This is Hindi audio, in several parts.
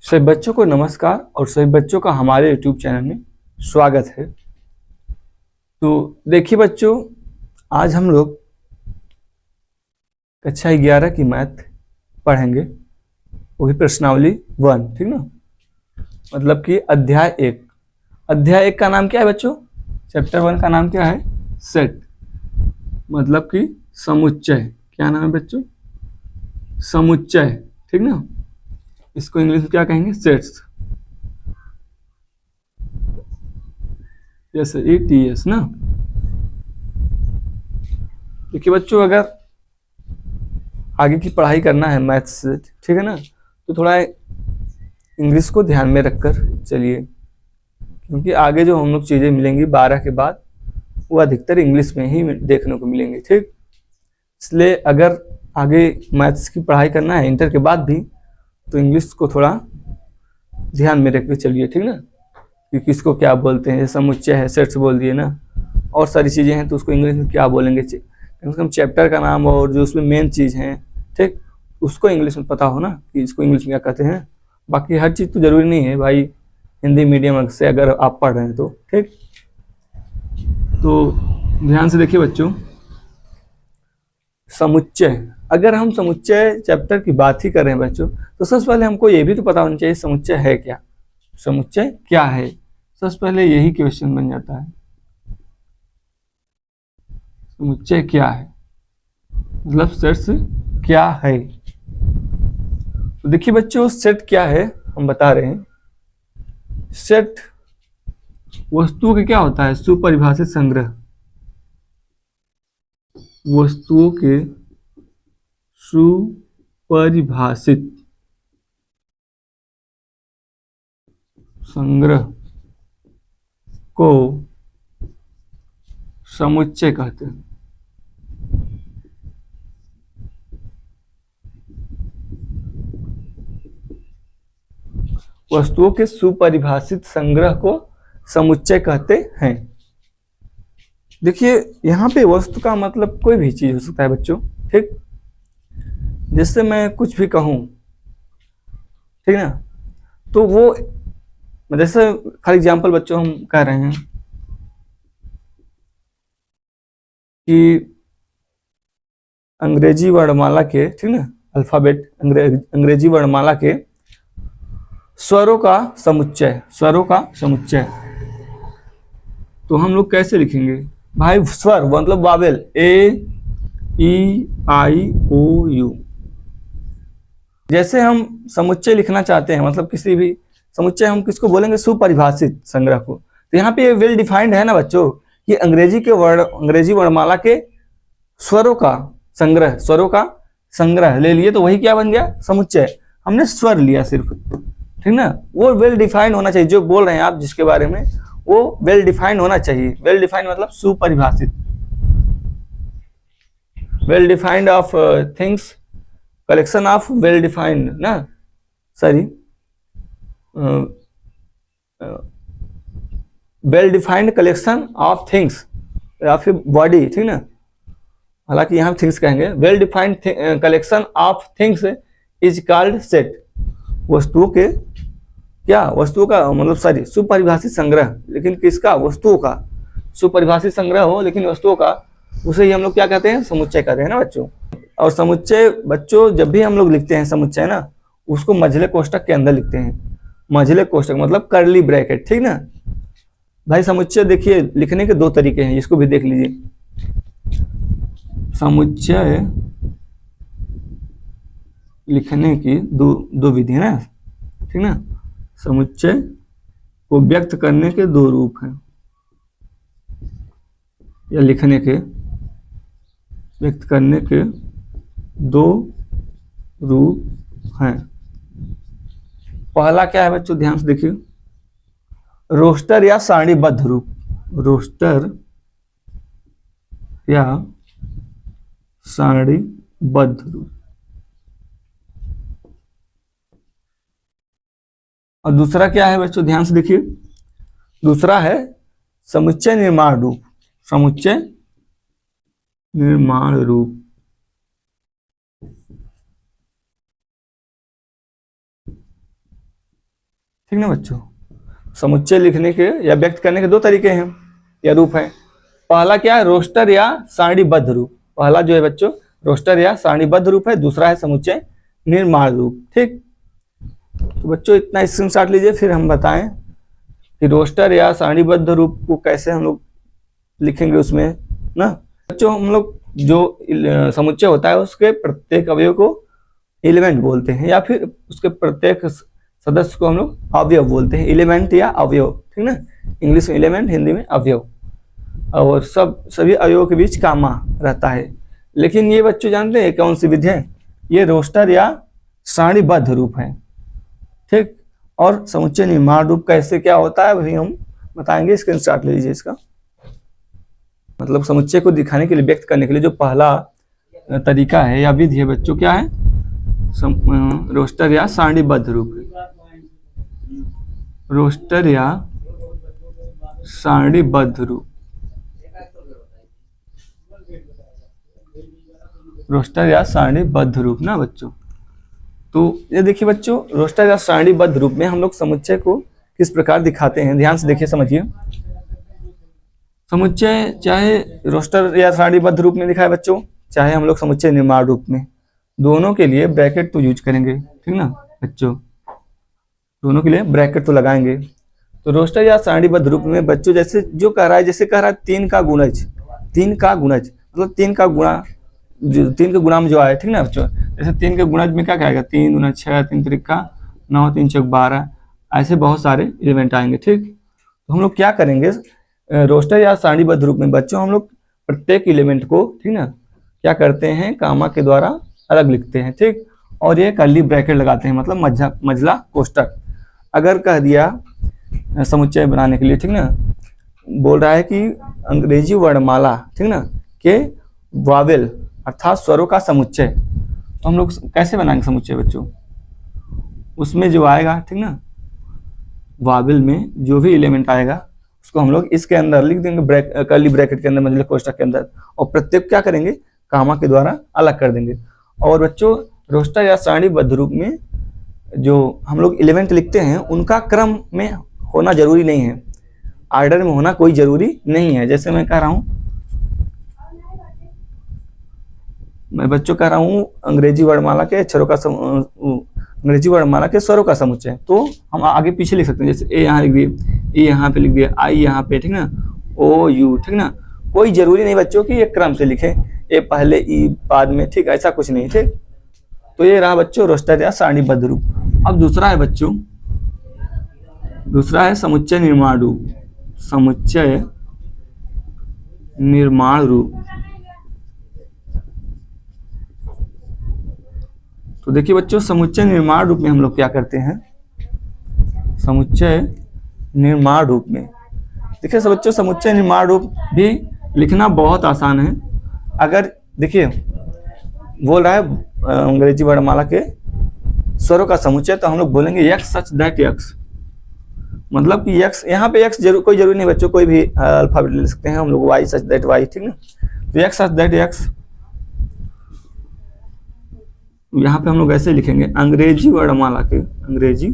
सभी बच्चों को नमस्कार और सभी बच्चों का हमारे YouTube चैनल में स्वागत है। तो देखिए बच्चों, आज हम लोग कक्षा 11 की मैथ पढ़ेंगे, वही प्रश्नावली 1, ठीक ना। मतलब कि अध्याय 1। अध्याय 1 का नाम क्या है बच्चों? चैप्टर 1 का नाम क्या है? सेट, मतलब कि समुच्चय। क्या नाम है बच्चों? समुच्चय, ठीक ना। इसको इंग्लिश में क्या कहेंगे? सेट्स, जैसे ETS ना। देखिए बच्चों, अगर आगे की पढ़ाई करना है मैथ्स से, ठीक है ना, तो थोड़ा इंग्लिश को ध्यान में रखकर चलिए, क्योंकि आगे जो हम लोग चीज़ें मिलेंगी 12 के बाद वो अधिकतर इंग्लिश में ही देखने को मिलेंगी, ठीक। इसलिए अगर आगे मैथ्स की पढ़ाई करना है इंटर के बाद भी, तो इंग्लिश को थोड़ा ध्यान में रख के चलिए, ठीक ना। कि किसको क्या बोलते हैं, समुच्चय है, सेट्स बोल दिए ना, और सारी चीज़ें हैं तो उसको इंग्लिश में क्या बोलेंगे, कम से कम चैप्टर का नाम और जो उसमें मेन चीज़ है, ठीक, उसको इंग्लिश में पता हो ना कि इसको इंग्लिश में क्या कहते हैं। बाकी हर चीज़ तो ज़रूरी नहीं है भाई, हिंदी मीडियम से अगर आप पढ़ रहे हैं तो, ठीक। तो ध्यान से देखिए बच्चों, समुच्चय, अगर हम समुच्चय चैप्टर की बात ही कर रहे हैं बच्चों, तो सबसे पहले हमको ये भी तो पता होना चाहिए समुच्चय है क्या। समुच्चय क्या है, सबसे पहले यही क्वेश्चन बन जाता है। समुच्चय क्या है, मतलब सेट्स क्या है। तो देखिए बच्चों, सेट क्या है हम बता रहे हैं। सेट वस्तुओं के क्या होता है? सुपरिभाषित संग्रह। वस्तुओं के सुपरिभाषित संग्रह को समुच्चय कहते हैं। वस्तुओं के सुपरिभाषित संग्रह को समुच्चय कहते हैं। देखिए यहाँ पे वस्तु का मतलब कोई भी चीज हो सकता है बच्चों, ठीक। जैसे मैं कुछ भी कहूं, ठीक ना, तो वो जैसे फॉर एग्जाम्पल बच्चों हम कह रहे हैं कि अंग्रेजी वर्णमाला के, ठीक ना, अल्फाबेट, अंग्रेजी वर्णमाला के स्वरों का समुच्चय, स्वरों का समुच्चय। तो हम लोग कैसे लिखेंगे भाई? स्वर मतलब Wavell, A E I O U। जैसे हम समुच्चय लिखना चाहते हैं, मतलब किसी भी समुच्चय हम किसको बोलेंगे? सुपरिभाषित संग्रह को। तो यहाँ पे वेल डिफाइंड है ना बच्चों, कि अंग्रेजी वर्णमाला के स्वरों का संग्रह, स्वरों का संग्रह ले लिए, तो वही क्या बन गया? समुच्चय। हमने स्वर लिया सिर्फ, ठीक ना। वो वेल डिफाइंड होना चाहिए, जो बोल रहे हैं आप जिसके बारे में, वो वेल डिफाइंड होना चाहिए। वेल डिफाइंड मतलब सुपरिभाषित, well defined of things, collection of well defined ना, sorry, well defined collection of things या फिर बॉडी, ठीक ना। हालांकि यहाँ थिंग्स कहेंगे। Well defined collection of things is called set. वस्तुओं के क्या? वस्तुओं का मतलब सॉरी, सुपरिभाषित संग्रह, लेकिन किसका? वस्तुओं का। सुपरिभाषित संग्रह हो लेकिन वस्तुओं का, उसे ही हम लोग क्या कहते हैं? समुच्चय कहते हैं ना बच्चों। और समुच्चय बच्चों जब भी हम लोग लिखते हैं समुच्चय ना, उसको मझले कोष्टक के अंदर लिखते हैं। मझले कोष्टक मतलब करली ब्रैकेट, ठीक ना भाई। समुच्चय देखिए लिखने के दो तरीके हैं, इसको भी देख लीजिए। समुच्चय लिखने की दो विधि है ना, ठीक ना। समुच्चय को व्यक्त करने के दो रूप हैं, या लिखने के, व्यक्त करने के दो रूप हैं। पहला क्या है बच्चों? ध्यान से देखिए, रोस्टर या सारणीबद्ध रूप। रोस्टर या सारणीबद्ध रूप। और दूसरा क्या है बच्चों? ध्यान से देखिए, दूसरा है समुच्चय निर्माण रूप। समुच्चय निर्माण रूप। ठीक ना बच्चों। समुच्चय लिखने के या व्यक्त करने के दो तरीके हैं या रूप हैं। पहला क्या है, रोस्टर या सारणीबद्ध रूप। पहला जो है बच्चों रोस्टर या सारणीबद्ध रूप है, दूसरा है समुच्चय निर्माण रूप। ठीक, तो बच्चों इतना स्क्रीनशॉट लीजिए, फिर हम बताएं कि रोस्टर या सारणीबद्ध रूप को कैसे हम लोग लिखेंगे उसमें ना। बच्चों हम लोग जो समुच्चय होता है उसके प्रत्येक अवयव को एलिमेंट बोलते हैं, या फिर उसके प्रत्येक सदस्य को हम लोग अवयव बोलते हैं। एलिमेंट या अवयव, ठीक ना, इंग्लिश में एलिमेंट, हिंदी में अवयव। और सभी अवयवों के बीच कामा रहता है। लेकिन ये बच्चों जानते हैं कौन सी विधि है, ये रोस्टर या सारणीबद्ध रूप है। ठीक, और समुच्चय निर्माण रूप कैसे क्या होता है वही हम बताएंगे। स्क्रीनशॉट ले लीजिए इसका। मतलब समुच्चय को दिखाने के लिए, व्यक्त करने के लिए जो पहला तरीका है या विधि है बच्चों, क्या है, रोस्टर या सारणीबद्ध रूप। रोस्टर या सारणीबद्ध रूप, रोस्टर या सारणीबद्ध रूप ना बच्चों। तो ये देखिए बच्चों, रोस्टर या सारणीबद्ध रूप में हम लोग समुच्चय को किस प्रकार दिखाते हैं, ध्यान से देखिए, समझिए। समुच्चय चाहे रोस्टर या सारणीबद्ध रूप में दिखाए बच्चों, चाहे हम लोग समुच्चय निर्माण रूप में, दोनों के लिए ब्रैकेट तो यूज करेंगे। ठीक ना बच्चों, दोनों के लिए ब्रैकेट तो लगाएंगे। तो रोस्टर या सारणीबद्ध रूप में बच्चों जैसे जो कह रहा है, जैसे कह रहा है 3 का गुणज, 3 का गुणज मतलब 3 का गुणा, 3 के गुणा में जो आए, ठीक ना बच्चों। जैसे 3 के गुणज में क्या कहेगा, 3 गुना 6, 3 त्रिका 9, 3 चौक 12, ऐसे बहुत सारे एलिमेंट आएंगे। ठीक, तो हम लोग क्या करेंगे, रोस्टर या सारणीबद्ध रूप में बच्चों हम लोग प्रत्येक एलिमेंट को, ठीक ना, क्या करते हैं, कामा के द्वारा अलग लिखते हैं। ठीक, और ये कर्ली ब्रैकेट लगाते हैं, मतलब मझला कोष्टक। अगर कह दिया समुच्चय बनाने के लिए, ठीक ना, बोल रहा है कि अंग्रेजी वर्णमाला, ठीक ना, के वावेल अर्थात स्वरों का समुच्चय, तो हम लोग कैसे बनाएंगे समुच्चय बच्चों, उसमें जो आएगा, ठीक ना, वावेल में जो भी एलिमेंट आएगा उसको हम लोग इसके अंदर लिख देंगे, कर्ली ब्रैकेट के अंदर, मझले कोष्टक के अंदर, और प्रत्येक क्या करेंगे, कामा के द्वारा अलग कर देंगे। और बच्चों रोस्टर या सारणीबद्ध रूप में जो हम लोग एलिमेंट लिखते हैं उनका क्रम में होना जरूरी नहीं है, ऑर्डर में होना कोई जरूरी नहीं है। जैसे मैं कह रहा हूं, मैं बच्चों कह रहा हूं अंग्रेजी वर्णमाला के अक्षरों का अंग्रेजी वर्णमाला के स्वरों का समुच्चय, तो हम आगे पीछे लिख सकते हैं। जैसे ए यहाँ लिख दिए, ई यहाँ पे लिख दिया, आई यहाँ पे, ठीक ना, ओ यू, ठीक ना, कोई जरूरी नहीं बच्चों कि एक क्रम से लिखें, ए पहले ई बाद में, ठीक, ऐसा कुछ नहीं। ठीक, तो ये रहा बच्चों रोस्टर या सारणीबद्ध रूप। अब दूसरा है बच्चों, दूसरा है समुच्चय निर्माण रूप। समुच्चय निर्माण रूप, तो देखिए बच्चों समुच्चय निर्माण रूप में हम लोग क्या करते हैं, समुच्चय निर्माण रूप में देखिए बच्चों, समुच्चय निर्माण रूप भी लिखना बहुत आसान है। अगर देखिए बोल रहा है अंग्रेजी वर्णमाला के स्वरों का समुच्चय, तो हम लोग बोलेंगे यक्स सच दैट यक्स, मतलब कि यक्स, यहाँ पे यक्स कोई जरूरी नहीं बच्चों, कोई भी अल्फाबेट ले सकते हैं हम लोग, वाई सच दैट वाई, ठीक ना, तो यक्स सच दैट यक्स, यहाँ पे हम लोग ऐसे लिखेंगे अंग्रेजी वर्णमाला के, अंग्रेजी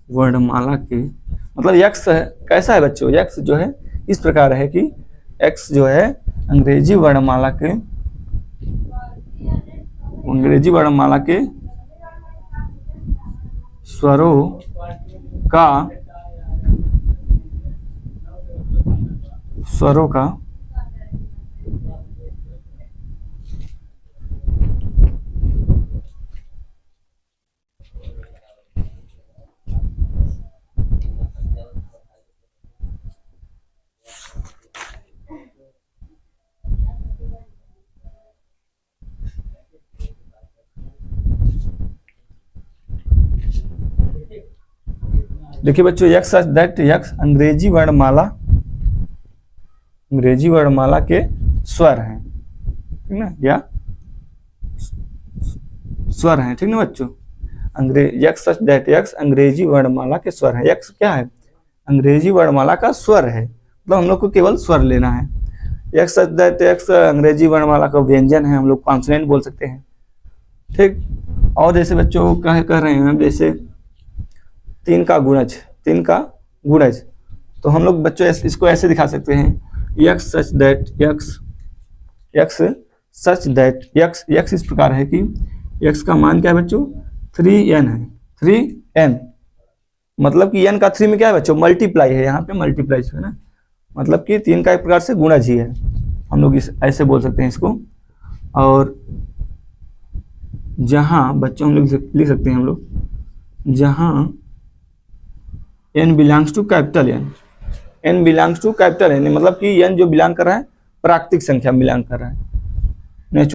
वर्णमाला के, मतलब यक्स है, कैसा है बच्चों, यक्स जो है इस प्रकार है कि एक्स जो है अंग्रेजी वर्णमाला के, अंग्रेजी वर्णमाला के स्वरों का, स्वरों का देखिए बच्चों यक्स सच दैट यक्स अंग्रेजी वर्णमाला, अंग्रेजी वर्णमाला के स्वर हैं, ठीक ना, या स्वर हैं, ठीक ना बच्चों, यक्स सच दैट यक्स अंग्रेजी वर्णमाला के स्वर हैं। यक्स क्या है, अंग्रेजी वर्णमाला का स्वर है, मतलब हम लोग को केवल स्वर लेना है। यक्स सच दैट यक्स अंग्रेजी वर्णमाला का व्यंजन है, हम लोग कॉन्सोनेंट बोल सकते हैं। ठीक, और जैसे बच्चों कह रहे हैं, जैसे 3 का गुणज, 3 का गुणज। तो हम लोग बच्चों इसको ऐसे दिखा सकते हैं, x सच दैट x इस प्रकार है कि x का मान क्या है बच्चों, 3n है, 3n, मतलब कि n का 3 में क्या है बच्चों, मल्टीप्लाई है, यहाँ पे मल्टीप्लाई है ना, मतलब कि 3 का एक प्रकार से गुणज ही है, हम लोग इस ऐसे बोल सकते हैं इसको। और जहाँ बच्चों हम लोग लिख सकते हैं हम लोग, जहाँ n belongs to capital n belongs to capital n, मतलब कि n जो बिलोंग कर रहा है प्राकृतिक संख्या में बिलोंग कर रहा है,